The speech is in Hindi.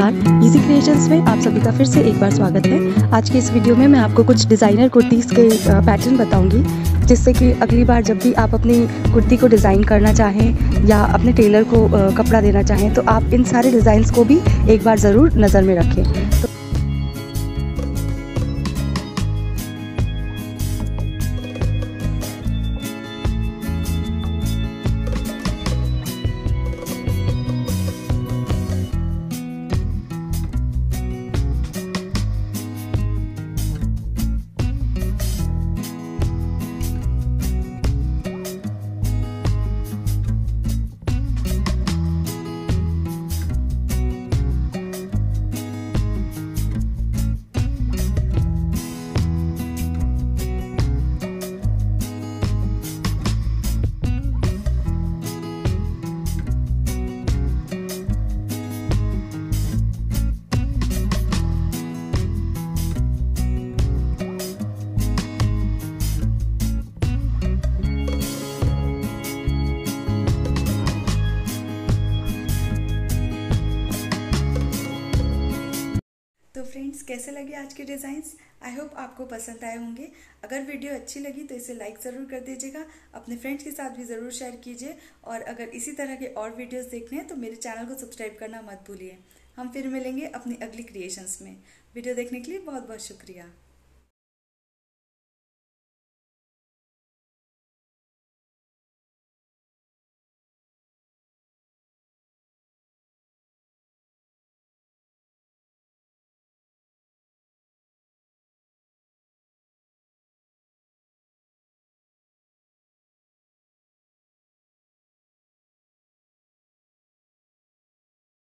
नमस्कार, इजी क्रिएशंस में आप सभी का फिर से एक बार स्वागत है। आज की इस वीडियो में मैं आपको कुछ डिज़ाइनर कुर्तीज़ के पैटर्न बताऊंगी, जिससे कि अगली बार जब भी आप अपनी कुर्ती को डिज़ाइन करना चाहें या अपने टेलर को कपड़ा देना चाहें तो आप इन सारे डिज़ाइंस को भी एक बार ज़रूर नज़र में रखें। तो फ्रेंड्स, कैसे लगे आज के डिज़ाइंस? आई होप आपको पसंद आए होंगे। अगर वीडियो अच्छी लगी तो इसे लाइक ज़रूर कर दीजिएगा, अपने फ्रेंड्स के साथ भी ज़रूर शेयर कीजिए और अगर इसी तरह के और वीडियोस देखने हैं तो मेरे चैनल को सब्सक्राइब करना मत भूलिए। हम फिर मिलेंगे अपनी अगली क्रिएशंस में। वीडियो देखने के लिए बहुत बहुत शुक्रिया।